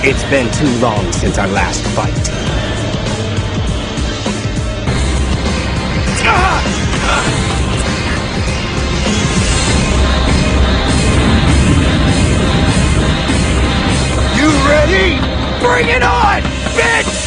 It's been too long since our last fight. You ready? Bring it on, bitch!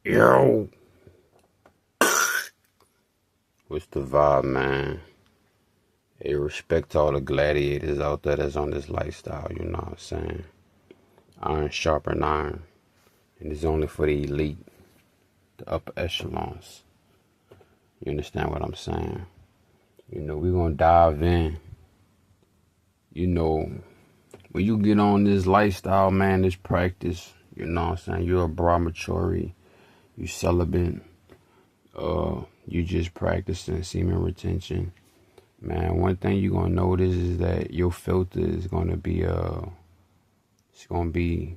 Yo, what's the vibe, man? Hey, respect to all the gladiators out there that's on this lifestyle, you know what I'm saying? Iron sharpen iron, and it's only for the elite, the upper echelons. You understand what I'm saying? You know, we're gonna dive in. You know, when you get on this lifestyle, man, this practice, you know what I'm saying? You're a brahmachari, you celibate, you just practicing semen retention. Man, one thing you're gonna notice is that your filter is gonna be it's gonna be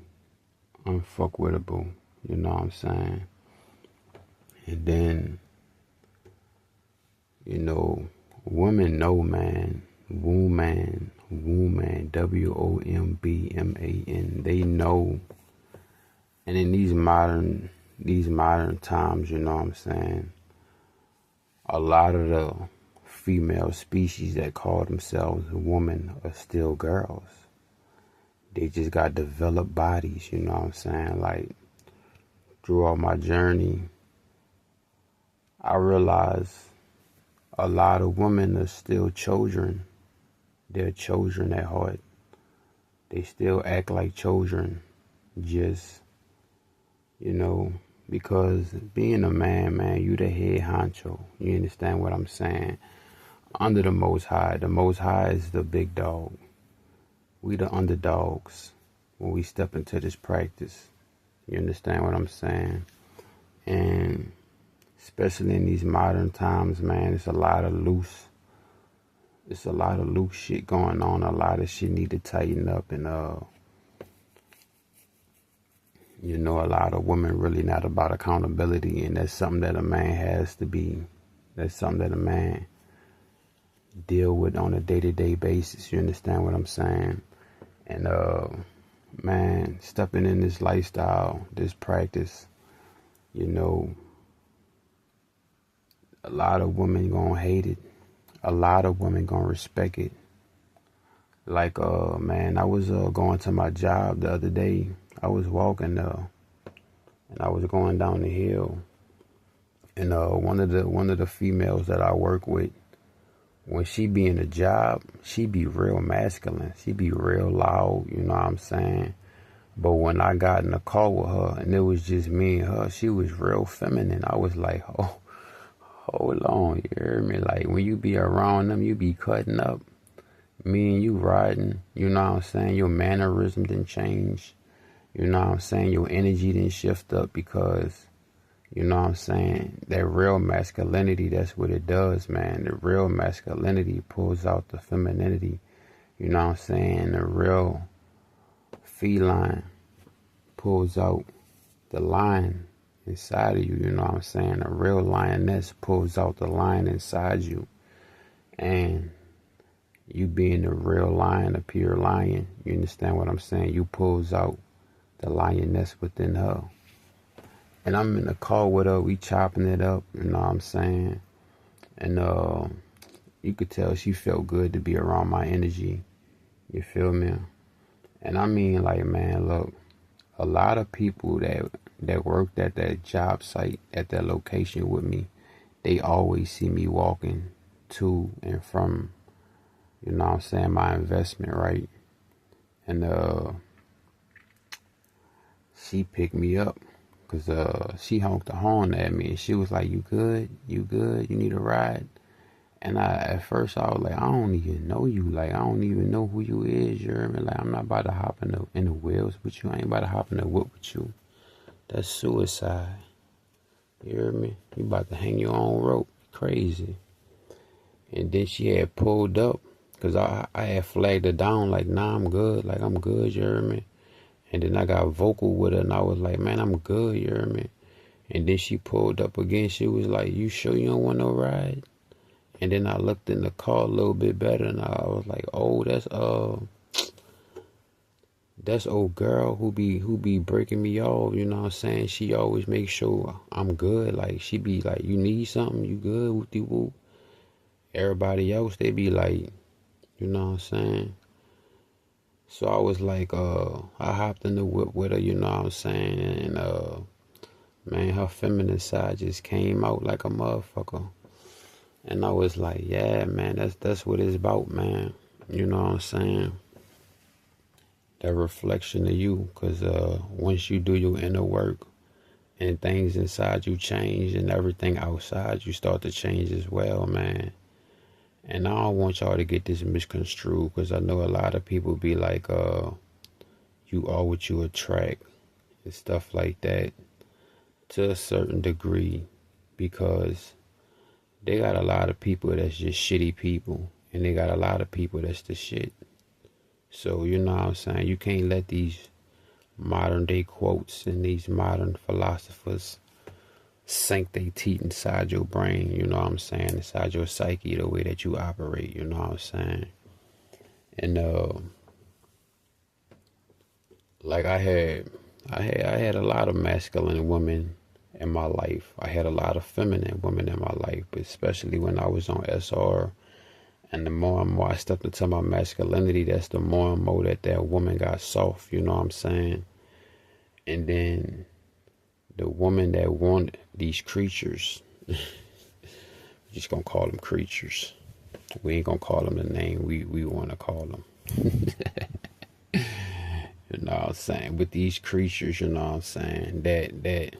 unfuckwittable, you know what I'm saying? And then, you know, women know, man, woman, WOMBMAN, they know. And in these modern times, you know what I'm saying, a lot of the female species that call themselves women are still girls. They just got developed bodies, you know what I'm saying? Like, throughout my journey, I realized a lot of women are still children. They're children at heart. They still act like children, just, you know, because being a man, you the head honcho. You understand what I'm saying? Under the Most High is the big dog. We the underdogs when we step into this practice. You understand what I'm saying? And especially in these modern times, man, it's a lot of loose shit going on. A lot of shit need to tighten up, and you know, a lot of women really not about accountability, and that's something that a man has to be. That's something that a man deal with on a day-to-day basis. You understand what I'm saying? And man, stepping in this lifestyle, this practice, you know, a lot of women gonna hate it. A lot of women gonna respect it. Like, man, I was going to my job the other day. I was walking and I was going down the hill, and one of the females that I work with, when she be in a job, she be real masculine. She be real loud, you know what I'm saying? But when I got in the car with her and it was just me and her, she was real feminine. I was like, oh, hold on, you hear me? Like, when you be around them, you be cutting up. Me and you riding, you know what I'm saying? Your mannerism didn't change. You know what I'm saying? Your energy didn't shift up because, you know what I'm saying, that real masculinity, that's what it does, man. The real masculinity pulls out the femininity. You know what I'm saying? The real feline pulls out the lion inside of you. You know what I'm saying? A real lioness pulls out the lion inside you. And you being the real lion, a pure lion, you understand what I'm saying? You pulls out the lioness within her. And I'm in the car with her, we chopping it up, you know what I'm saying? And you could tell she felt good to be around my energy. You feel me? And I mean, like, man, look, a lot of people that worked at that job site, at that location with me, they always see me walking to and from, you know what I'm saying, my investment, right? And she picked me up. Because she honked the horn at me, and she was like, you good? You good? You need a ride? And at first I was like, I don't even know you. Like, I don't even know who you is. You hear me? Like, I'm not about to hop in the wheels with you. I ain't about to hop in the whip with you. That's suicide. You hear me? You about to hang your own rope. Crazy. And then she had pulled up, because I had flagged her down like, nah, I'm good. Like, I'm good, you hear me? And then I got vocal with her, and I was like, man, I'm good, you hear me? And then she pulled up again. She was like, you sure you don't want no ride? And then I looked in the car a little bit better, and I was like, oh, that's old girl who be breaking me off, you know what I'm saying? She always makes sure I'm good. Like, she be like, you need something, you good, whoop-de whoop. Everybody else, they be like, you know what I'm saying? So I was like, I hopped in the whip with her, you know what I'm saying? And man, her feminine side just came out like a motherfucker. And I was like, yeah, man, that's what it's about, man. You know what I'm saying? That reflection of you, because once you do your inner work and things inside you change and everything outside you start to change as well, man. And I don't want y'all to get this misconstrued, because I know a lot of people be like, you are what you attract and stuff like that, to a certain degree, because they got a lot of people that's just shitty people, and they got a lot of people that's the shit. So, you know what I'm saying? You can't let these modern day quotes and these modern philosophers sink their teeth inside your brain, you know what I'm saying? Inside your psyche, the way that you operate, you know what I'm saying? And like I had a lot of masculine women in my life. I had a lot of feminine women in my life, but especially when I was on SR. And the more and more I stepped into my masculinity, that's the more and more that woman got soft, you know what I'm saying? And then the woman that wanted these creatures, we're just gonna call them creatures. We ain't gonna call them the name we want to call them. You know what I'm saying? With these creatures, you know what I'm saying, that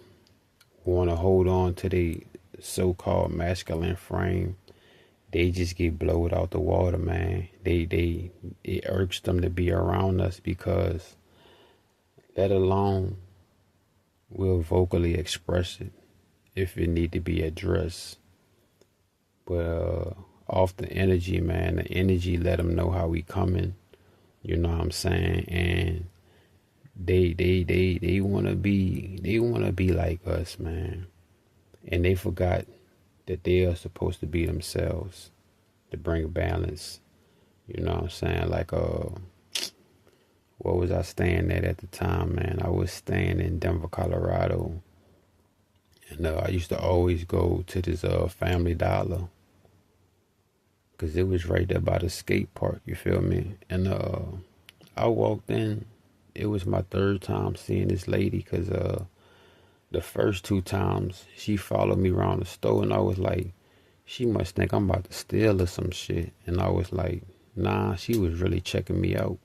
want to hold on to the so-called masculine frame, they just get blowed out the water, man. It irks them to be around us, because let alone we'll vocally express it if it need to be addressed. But off the energy, man, the energy let them know how we coming. You know what I'm saying? And they wanna be like us, man. And they forgot that they are supposed to be themselves, to bring balance. You know what I'm saying? Like what was I staying at the time, man? I was staying in Denver, Colorado. And I used to always go to this Family Dollar, because it was right there by the skate park, you feel me? And I walked in. It was my third time seeing this lady, because the first two times she followed me around the store, and I was like, she must think I'm about to steal or some shit. And I was like, nah, she was really checking me out,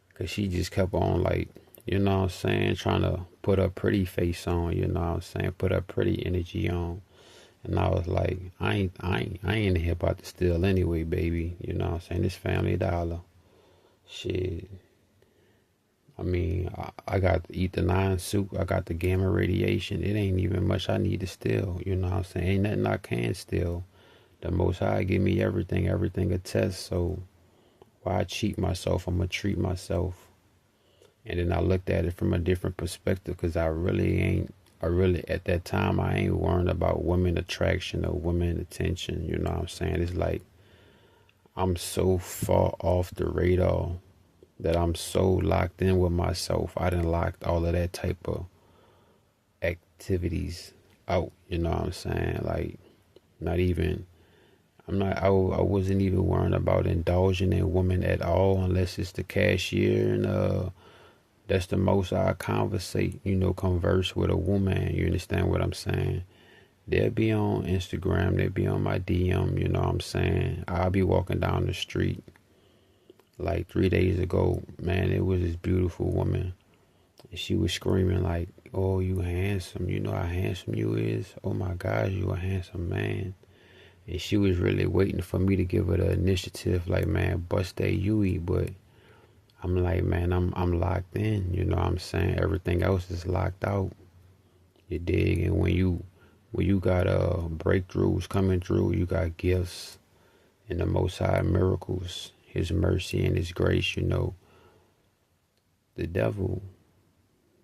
because she just kept on, like, you know what I'm saying, trying to put a pretty face on, you know what I'm saying, put a pretty energy on. And I was like, I ain't here about to steal anyway, baby. You know what I'm saying? This Family Dollar. Shit. I mean, I got to eat the 9 soup. I got the gamma radiation. It ain't even much I need to steal. You know what I'm saying? Ain't nothing I can steal. The Most High give me everything a test. So why cheat myself? I'm going to treat myself. And then I looked at it from a different perspective, because I really at that time, I ain't worrying about women attraction or women attention. You know what I'm saying? It's like, I'm so far off the radar that I'm so locked in with myself. I done locked all of that type of activities out. You know what I'm saying? Like, I wasn't even worrying about indulging in women at all, unless it's the cashier, and that's the most I converse with a woman. You understand what I'm saying? They'll be on Instagram, they'll be on my DM, you know what I'm saying? I'll be walking down the street. Like 3 days ago, man, it was this beautiful woman. And she was screaming like, oh, you handsome. You know how handsome you is? Oh my gosh, you a handsome man. And she was really waiting for me to give her the initiative, like, man, bust that Yui. But I'm like, man, I'm locked in, you know what I'm saying? Everything else is locked out. You dig? And when you when you got breakthroughs coming through, you got gifts and the Most High miracles, His mercy and His grace, the devil,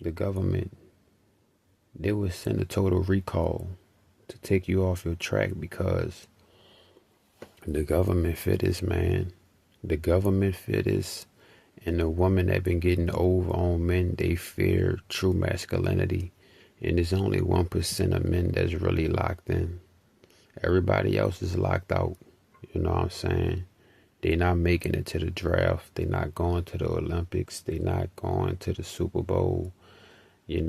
the government, they would send a total recall to take you off your track because the government fit this, man. The government fit this. And the women that been getting over on men, they fear true masculinity. And there's only 1% of men that's really locked in. Everybody else is locked out. You know what I'm saying? They not making it to the draft. They not going to the Olympics. They not going to the Super Bowl. They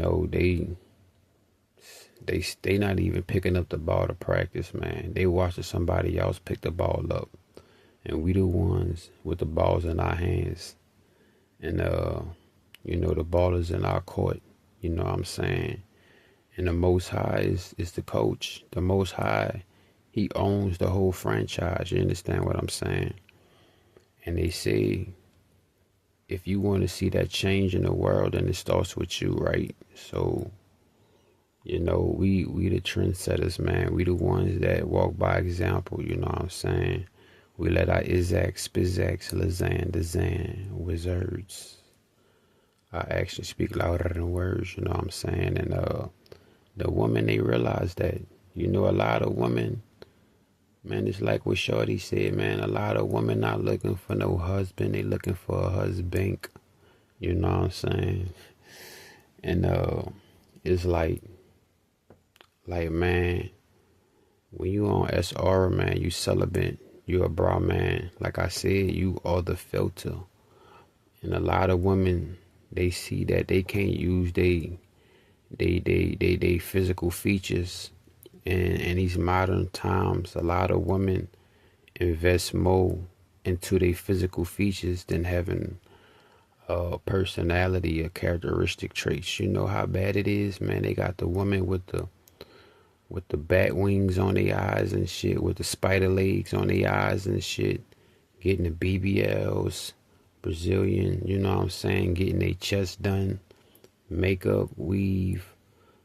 not even picking up the ball to practice, man. They watching somebody else pick the ball up. And we the ones with the balls in our hands. And, the ball is in our court. You know what I'm saying? And the Most High is the coach. The Most High, He owns the whole franchise. You understand what I'm saying? And they say, if you want to see that change in the world, then it starts with you, right? So, we the trendsetters, man. We the ones that walk by example, you know what I'm saying? We let our Isaacs, Spizaks, Lazan, Dazan, wizards. Our actions speak louder than words, you know what I'm saying? And the women, they realize that, a lot of women, man, it's like what Shorty said, man, a lot of women not looking for no husband, they looking for a husband, you know what I'm saying? And it's like, man, when you on SR, man, you celibate, you a bra man. Like I said, you are the filter. And a lot of women, they see that they can't use they physical features. And in these modern times, a lot of women invest more into their physical features than having a personality or characteristic traits. You know how bad it is, man. They got the woman with the bat wings on their eyes and shit, with the spider legs on their eyes and shit, getting the BBLs, Brazilian, you know what I'm saying, getting their chest done, makeup, weave,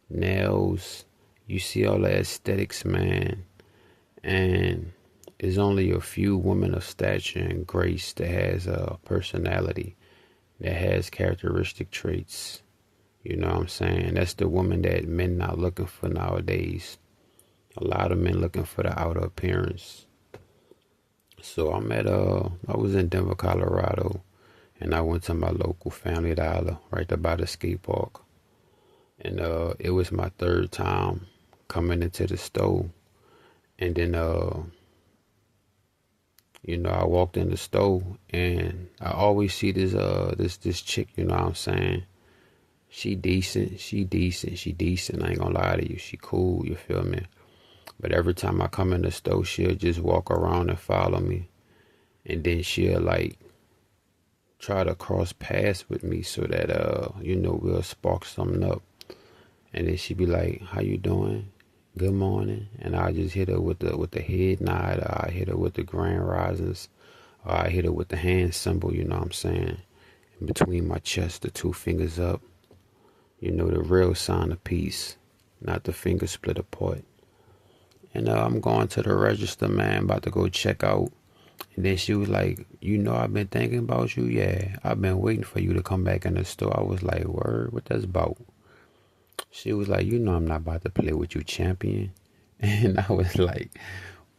nails. You see all the aesthetics, man. And there's only a few women of stature and grace that has a personality, that has characteristic traits. You know what I'm saying? That's the woman that men not looking for nowadays. A lot of men looking for the outer appearance. So I was in Denver, Colorado, and I went to my local Family Dollar right there by the skate park. And it was my third time coming into the store. And then I walked in the store, and I always see this chick, you know what I'm saying? She decent. I ain't gonna lie to you. She cool, you feel me? But every time I come in the store, she'll just walk around and follow me. And then she'll try to cross paths with me so that, we'll spark something up. And then she be like, how you doing? Good morning. And I just hit her with the head nod, or I hit her with the grand risings, or I hit her with the hand symbol, you know what I'm saying? In between my chest, the two fingers up. The real sign of peace, not the fingers split apart. And I'm going to the register, man, about to go check out. And then she was like, I've been thinking about you. Yeah, I've been waiting for you to come back in the store. I was like, word, what that's about? She was like, I'm not about to play with you, champion. And I was like,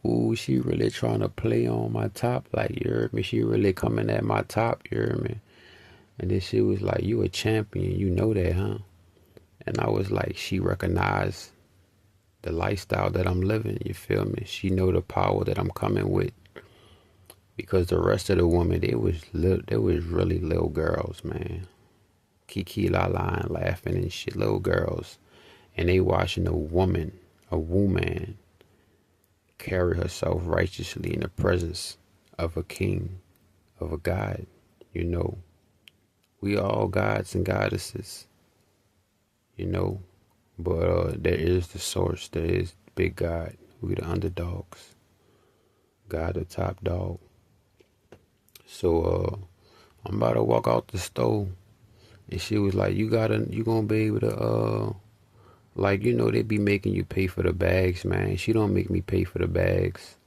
ooh, she really trying to play on my top. Like, you heard me? She really coming at my top, you heard me? And then she was like, you a champion, you know that, huh? And I was like, she recognized the lifestyle that I'm living, you feel me? She know the power that I'm coming with. Because the rest of the women, they was really little girls, man. Kiki la la and laughing and shit, little girls. And they watching a woman carry herself righteously in the presence of a king, of a god. We all gods and goddesses. But there is the source, there is the big God. We the underdogs. God the top dog. So I'm about to walk out the store, and she was like, you gonna be able to Like, you know, they be making you pay for the bags, man. She don't make me pay for the bags.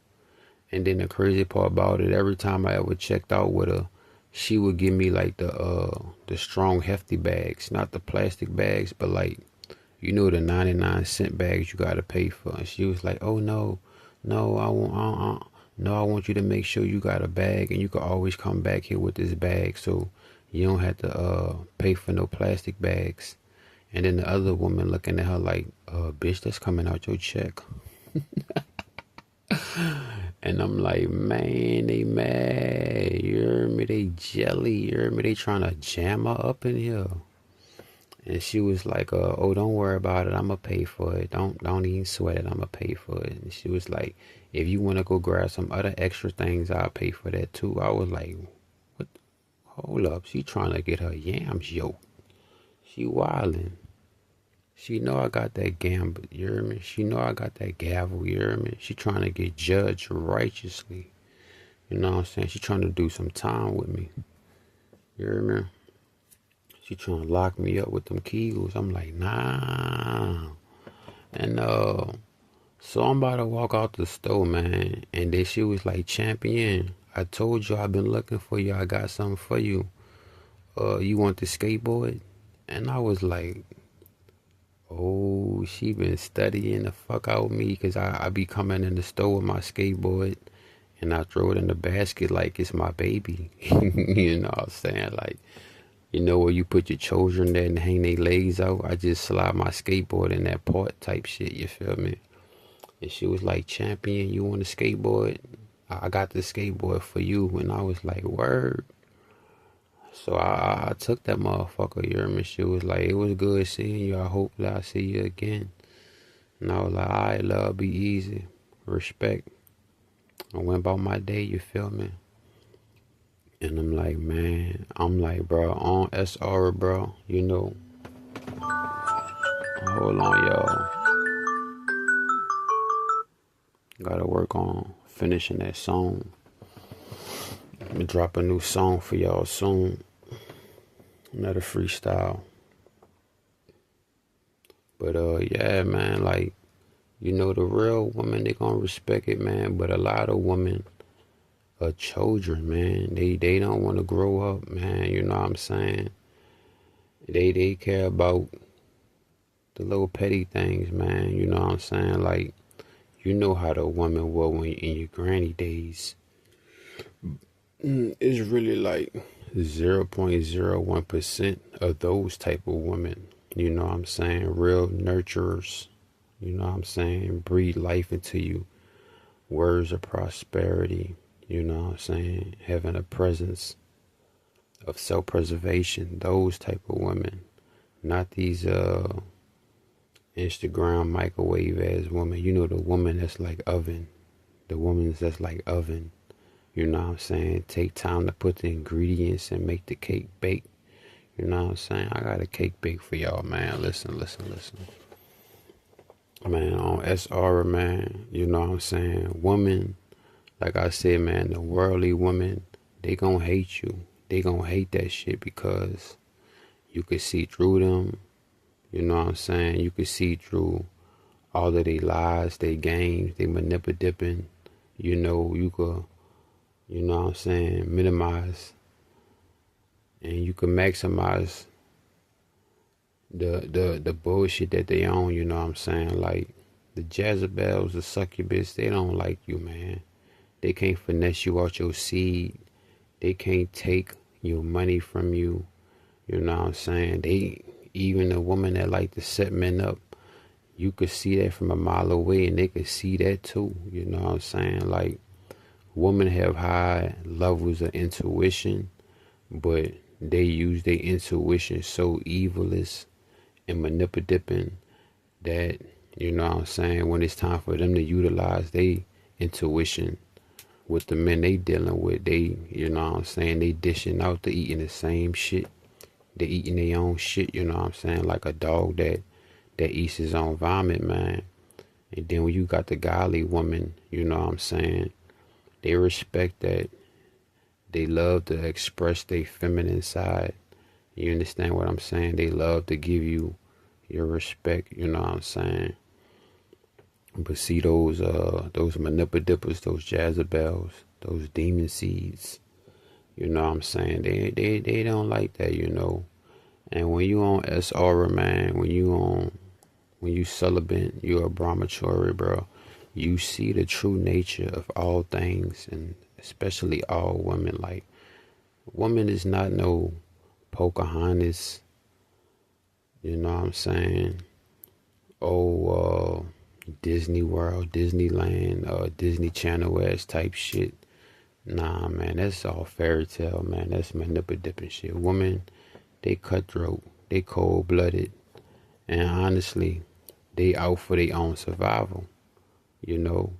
And then the crazy part about it, every time I ever checked out with her, she would give me like the strong hefty bags, not the plastic bags, but like, you know, the 99-cent bags you gotta pay for. And she was like, "Oh no, no, no, I want you to make sure you got a bag, and you can always come back here with this bag, so you don't have to pay for no plastic bags." And then the other woman looking at her like, "Bitch, that's coming out your check." And I'm like, man, they mad. You hear me? They jelly. You hear me? They trying to jam her up in here. And she was like, "Oh, don't worry about it. I'ma pay for it. Don't even sweat it. I'ma pay for it." And she was like, "If you wanna go grab some other extra things, I'll pay for that too." I was like, "What? Hold up. She trying to get her yams yoked. She wildin'. She know I got that gamble, you hear me? She know I got that gavel, you hear me? She trying to get judged righteously. You know what I'm saying? She trying to do some time with me. You hear me? She trying to lock me up with them kegels. I'm like, nah. And so I'm about to walk out the store, man. And then she was like, "Champion, I told you I've been looking for you. I got something for you. You want the skateboard?" And I was like, oh, she been studying the fuck out of me, because I be coming in the store with my skateboard and I throw it in the basket like it's my baby. You know what I'm saying? Like, you know where you put your children there and hang their legs out? I just slide my skateboard in that part type shit, you feel me? And she was like, "Champion, you want a skateboard? I got the skateboard for you." And I was like, word. So I took that motherfucker, you hear me? She was like, "It was good seeing you. I hope that I see you again." And I was like, "All right, love, be easy. Respect." I went about my day, you feel me? And I'm like, man, bro, on SR, bro, you know. Hold on, y'all. Gotta work on finishing that song. I'm gonna drop a new song for y'all soon. Another freestyle. But yeah, man, like, you know, the real women, they gonna respect it, man. But a lot of women are children, man. They don't want to grow up, man. You know what I'm saying? They care about the little petty things, man. You know what I'm saying? Like, you know how the woman was when in your granny days. It's really like 0.01% of those type of women. You know what I'm saying? Real nurturers. You know what I'm saying? Breathe life into you. Words of prosperity. You know what I'm saying? Having a presence of self-preservation. Those type of women. Not these Instagram microwave ass women. You know, the woman that's like oven. The woman that's like oven. You know what I'm saying? Take time to put the ingredients and make the cake bake. You know what I'm saying? I got a cake bake for y'all, man. Listen. Man, on SR, man, you know what I'm saying? Woman, like I said, man, the worldly woman, they gonna hate you. They gonna hate that shit because you can see through them. You know what I'm saying? You can see through all of their lies, their games, they manipulating. You know, you could, you know what I'm saying, minimize and you can maximize the bullshit that they own, you know what I'm saying? Like the Jezebels, the succubus, they don't like you, man. They can't finesse you out your seed. They can't take your money from you. You know what I'm saying? They, even the woman that like to set men up, you could see that from a mile away and they could see that too. You know what I'm saying? Like, women have high levels of intuition, but they use their intuition so evilous and manipulating that, you know what I'm saying, when it's time for them to utilize their intuition with the men they dealing with, they, you know what I'm saying, they dishing out, they eating the same shit. They eating their own shit, you know what I'm saying, like a dog that eats his own vomit, man. And then when you got the godly woman, you know what I'm saying, they respect that. They love to express their feminine side. You understand what I'm saying? They love to give you, your respect, you know what I'm saying? But see those manipadippers, those Jezebels, those demon seeds, you know what I'm saying? They don't like that, you know. And when you on SR, man, when you celibate, you're a brahmachari, bro. You see the true nature of all things, and especially all women. Like, woman is not no Pocahontas, you know what I'm saying? Oh, Disney World, Disneyland, Disney Channel ass type shit. Nah, man, that's all fairy tale, man. That's manipulative shit. Women, they cutthroat, they cold blooded, and honestly, they out for their own survival. You know,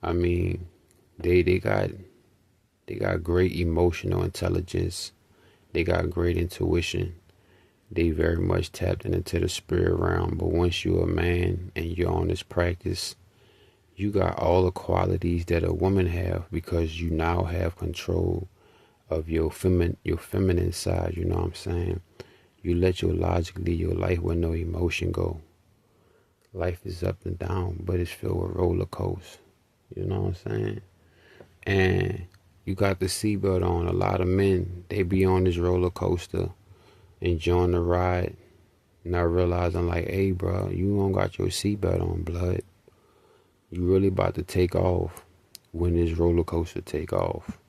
I mean, they got great emotional intelligence. They got great intuition. They very much tapped into the spirit realm. But once you're a man and you're on this practice, you got all the qualities that a woman have, because you now have control of your feminine side. You know what I'm saying? You let your life with no emotion go. Life is up and down, but it's filled with roller coasters. You know what I'm saying? And you got the seatbelt on. A lot of men, they be on this roller coaster, enjoying the ride, not realizing like, hey, bro, you don't got your seatbelt on, blood. You really about to take off when this roller coaster take off.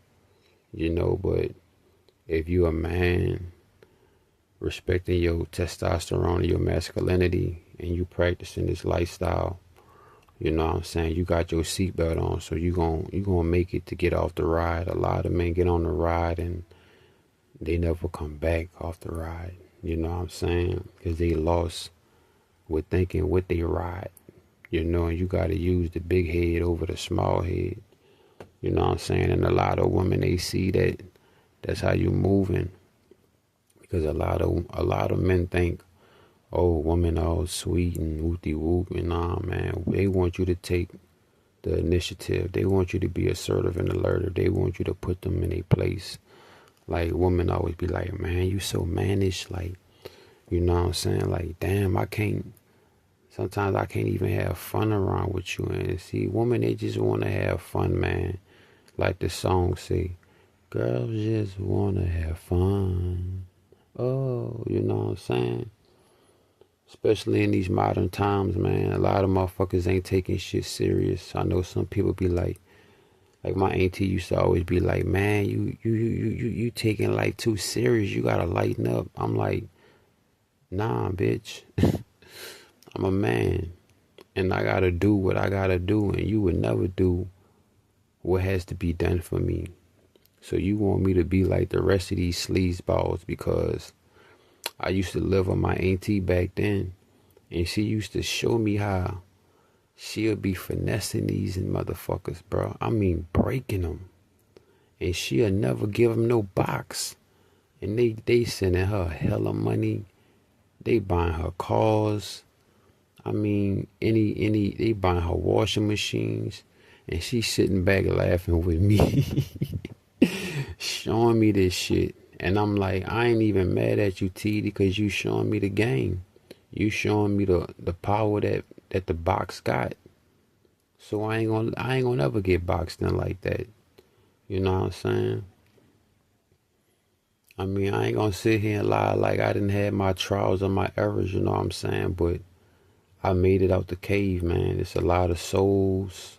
You know, but if you a man respecting your testosterone and your masculinity, and you practicing this lifestyle, you know what I'm saying, you got your seatbelt on, so you gonna make it to get off the ride. A lot of men get on the ride and they never come back off the ride, you know what I'm saying, because they lost with thinking what they ride, you know. And you gotta use the big head over the small head, you know what I'm saying. And a lot of women, they see that that's how you moving, because a lot of men think, oh, women all sweet and whoopty whoop, and nah, man, they want you to take the initiative. They want you to be assertive and alert. They want you to put them in a place. Like, women always be like, man, you so mannish, like, you know what I'm saying? Like, damn, sometimes I can't even have fun around with you. And see, women, they just want to have fun, man. Like the song say, girls just want to have fun. Oh, you know what I'm saying? Especially in these modern times, man. A lot of motherfuckers ain't taking shit serious. I know some people be like my auntie used to always be like, man, you taking life too serious. You gotta lighten up. I'm like, nah, bitch. I'm a man, and I gotta do what I gotta do, and you would never do what has to be done for me. So you want me to be like the rest of these sleazeballs, because I used to live with my auntie back then, and she used to show me how she'll be finessing these motherfuckers, bro. I mean, breaking them. And she'll never give them no box. And they sending her hella money. They buying her cars. I mean, they buying her washing machines. And she's sitting back laughing with me, showing me this shit. And I'm like, I ain't even mad at you, T, because you showing me the game. You showing me the power that the box got. So I ain't gonna ever get boxed in like that. You know what I'm saying? I mean, I ain't gonna sit here and lie like I didn't have my trials and my errors, you know what I'm saying? But I made it out the cave, man. It's a lot of souls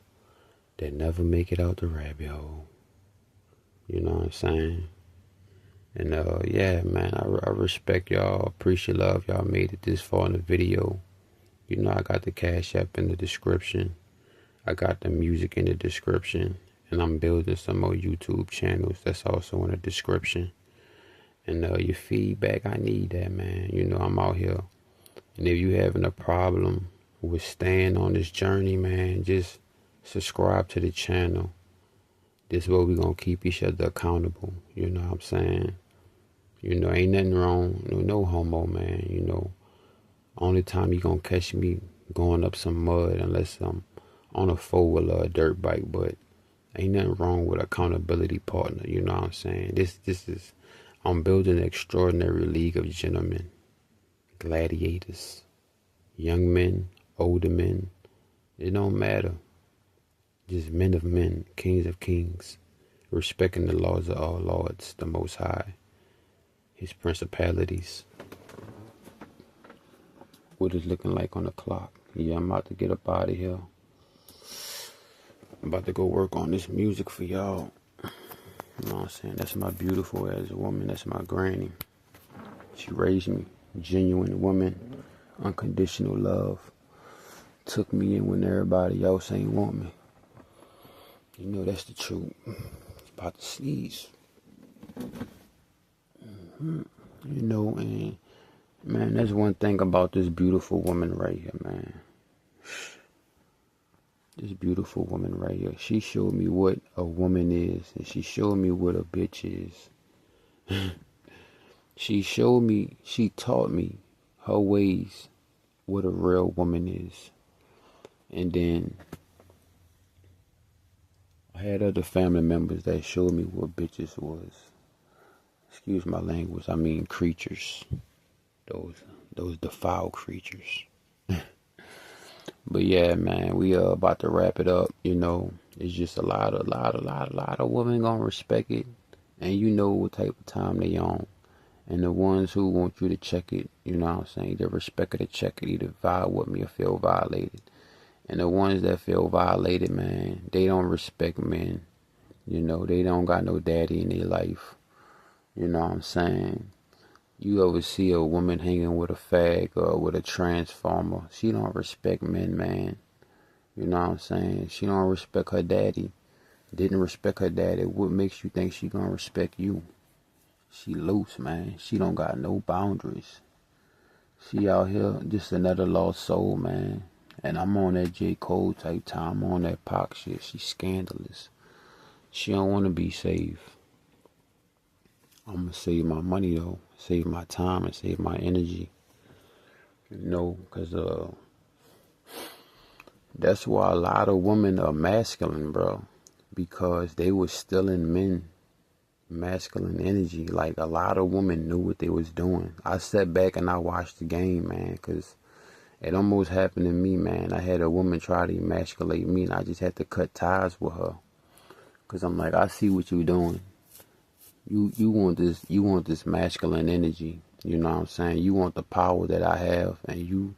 that never make it out the rabbit hole. You know what I'm saying? And yeah, man, I respect y'all, appreciate love. Y'all made it this far in the video. You know, I got the Cash App in the description. I got the music in the description. And I'm building some more YouTube channels. That's also in the description. And your feedback, I need that, man. You know, I'm out here. And if you having a problem with staying on this journey, man, just subscribe to the channel. This way we gonna keep each other accountable. You know what I'm saying? You know, ain't nothing wrong. No homo, man. You know, only time you gonna catch me going up some mud unless I'm on a four-wheeler or a dirt bike. But ain't nothing wrong with accountability partner. You know what I'm saying? This is, I'm building an extraordinary league of gentlemen. gladiators, young men, older men, it don't matter. Just men of men, kings of kings, respecting the laws of all lords, the Most High, his principalities. What is looking like on the clock? Yeah, I'm about to get up out of here. I'm about to go work on this music for y'all. You know what I'm saying? That's my beautiful ass woman. That's my granny. She raised me. Genuine woman. Unconditional love. Took me in when everybody else ain't want me. You know that's the truth. About to sneeze. You know, and man, that's one thing about this beautiful woman right here, man. This beautiful woman right here. She showed me what a woman is, and she showed me what a bitch is. She taught me her ways, what a real woman is. And then I had other family members that showed me what bitches was. Excuse my language, I mean creatures. Those defiled creatures. But yeah, man, we about to wrap it up. You know, it's just a lot of women gonna respect it, and you know what type of time they on. And the ones who want you to check it, you know what I'm saying, they respect it to check it, either vibe with me or feel violated. And the ones that feel violated, man, they don't respect men. You know, they don't got no daddy in their life. You know what I'm saying? You ever see a woman hanging with a fag or with a transformer? She don't respect men, man. You know what I'm saying? She don't respect her daddy. Didn't respect her daddy. What makes you think she gonna respect you? She loose, man. She don't got no boundaries. She out here just another lost soul, man. And I'm on that J. Cole type time. I'm on that Pac shit. She's scandalous. She don't want to be saved. I'm going to save my money, though. Save my time and save my energy. You know, because that's why a lot of women are masculine, bro. Because they were stealing men masculine energy. Like, a lot of women knew what they was doing. I sat back and I watched the game, man, because it almost happened to me, man. I had a woman try to emasculate me, and I just had to cut ties with her. Because I'm like, I see what you're doing. You want this masculine energy. You know what I'm saying? You want the power that I have, and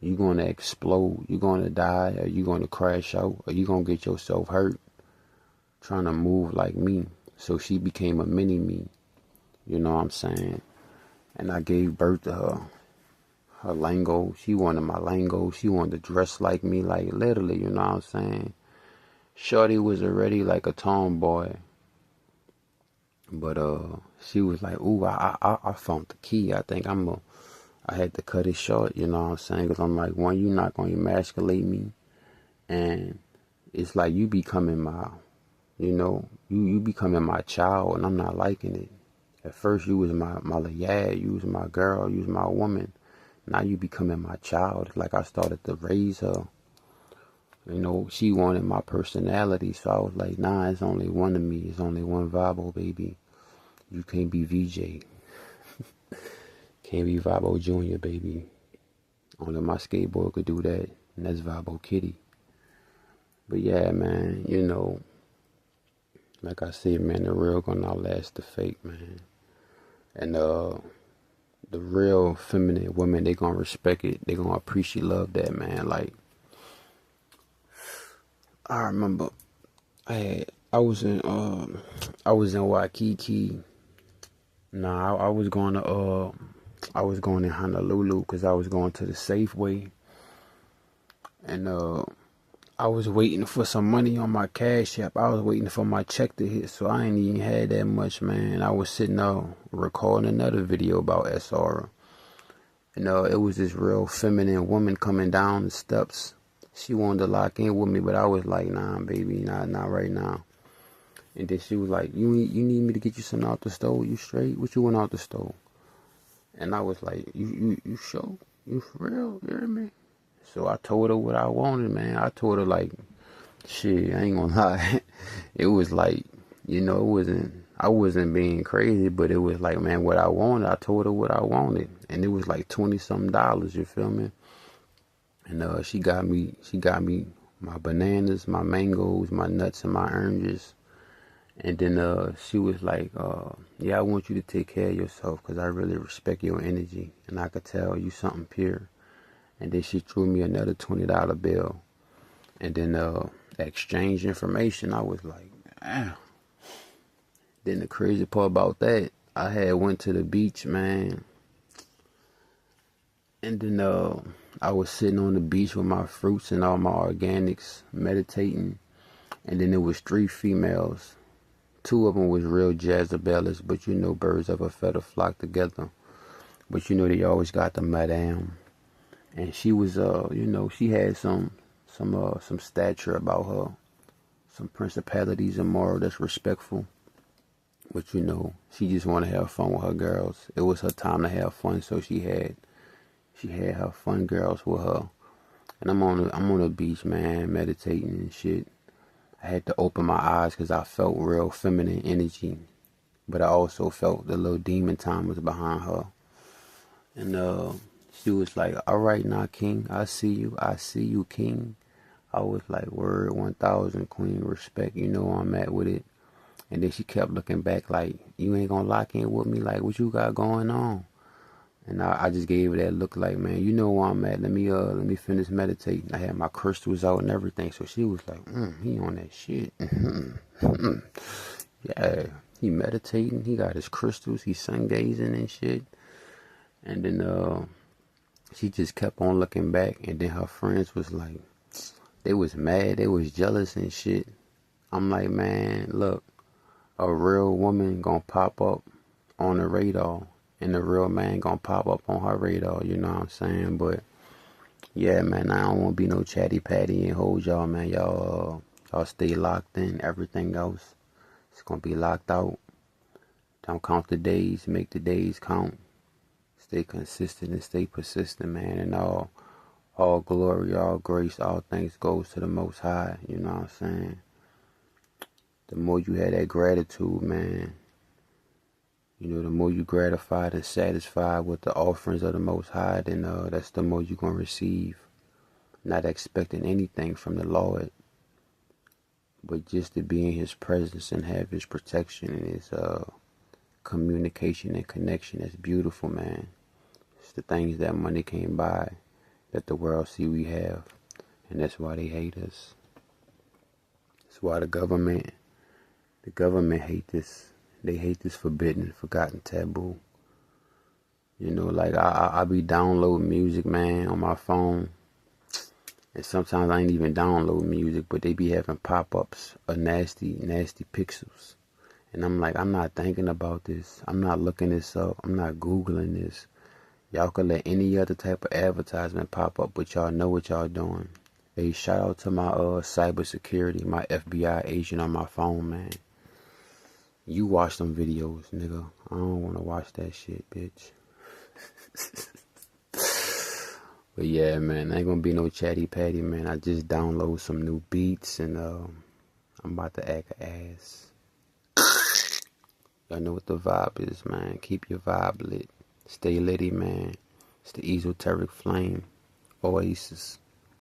you're going to explode. You're going to die, or you're going to crash out, or you're going to get yourself hurt trying to move like me. So she became a mini-me. You know what I'm saying? And I gave birth to her. Her lingo. She wanted my lingo. She wanted to dress like me, like literally, you know what I'm saying? Shorty was already like a tomboy. But she was like, ooh, I found the key. I think I had to cut it short, you know what I'm saying? Because I'm like, one, you're not going to emasculate me. And it's like you becoming my, you know, you becoming my child, and I'm not liking it. At first, you was my lad, you was my girl, you was my woman. Now you becoming my child. Like I started to raise her. You know, she wanted my personality, so I was like, nah, it's only one of me. It's only one Vibo, baby. You can't be VJ. Can't be Vibo Jr., baby. Only my skateboard could do that, and that's Vibo Kitty. But yeah, man, you know, like I said, man, the real gonna outlast the fake, man. And the real feminine women, they gonna respect it. They gonna appreciate, love that, man. Like, I remember I was in Waikiki. Nah, I was going to Honolulu because I was going to the Safeway, and I was waiting for some money on my Cash App. I was waiting for my check to hit, so I ain't even had that much, man. I was sitting there recording another video about SR, and it was this real feminine woman coming down the steps. She wanted to lock in with me, but I was like, nah, baby, not right now. And then she was like, you need me to get you something out the store? You straight? What you want out the store? And I was like, you sure? You for real? You hear me? So I told her what I wanted, man. I told her, like, shit, I ain't gonna lie. It was like, you know, it wasn't I wasn't being crazy, but it was like, man, what I wanted. I told her what I wanted, and it was like $20-something. You feel me? And she got me my bananas, my mangoes, my nuts, and my oranges. And then she was like, yeah, I want you to take care of yourself because I really respect your energy, and I could tell you something pure. And then she threw me another $20 bill, and then exchanged information. I was like, damn. Then the crazy part about that, I had went to the beach, man, and then I was sitting on the beach with my fruits and all my organics, meditating, and then there was 3 females. 2 of them was real Jezebelists, but you know, birds of a feather flock together. But you know, they always got the madam, and she was, you know, she had some stature about her, some principalities and moral that's respectful. But you know, she just want to have fun with her girls. It was her time to have fun, so she had her fun girls with her. And I'm on the beach, man, meditating and shit. I had to open my eyes because I felt real feminine energy, but I also felt the little demon time was behind her. And she was like, "All right, now, King, I see you, King." I was like, "Word, 1,000, Queen, respect. You know where I'm at with it." And then she kept looking back like, "You ain't gonna lock in with me? Like, what you got going on?" And I just gave her that look like, "Man, you know where I'm at. Let me finish meditating." I had my crystals out and everything. So she was like, he on that shit. Yeah, he meditating. He got his crystals. He sun gazing and shit. And then she just kept on looking back. And then her friends was like, they was mad. They was jealous and shit. I'm like, man, look, a real woman gonna pop up on the radar, and the real man gonna pop up on her radar, you know what I'm saying? But yeah, man, I don't want to be no chatty patty and hold y'all, man. Y'all stay locked in. Everything else, it's gonna be locked out. Don't count the days, make the days count. Stay consistent and stay persistent, man. And all glory, all grace, all thanks goes to the Most High. You know what I'm saying? The more you have that gratitude, man, you know, the more you gratified and satisfied with the offerings of the Most High, then that's the more you're going to receive. Not expecting anything from the Lord, but just to be in His presence and have His protection and His communication and connection. That's beautiful, man. It's the things that money can't buy, that the world see we have, and that's why they hate us. That's why the government hate this. They hate this forbidden, forgotten taboo. You know, like I be downloading music, man, on my phone. And sometimes I ain't even download music, but they be having pop-ups of nasty pixels. And I'm like, I'm not thinking about this. I'm not looking this up. I'm not Googling this. Y'all could let any other type of advertisement pop up, but y'all know what y'all doing. Hey, shout out to my cybersecurity, my FBI agent on my phone, man. You watch them videos, nigga. I don't want to watch that shit, bitch. But yeah, man, ain't gonna be no chatty patty, man. I just download some new beats and I'm about to act an ass. Y'all know what the vibe is, man. Keep your vibe lit. Stay litty, man. It's the esoteric flame. Oasis.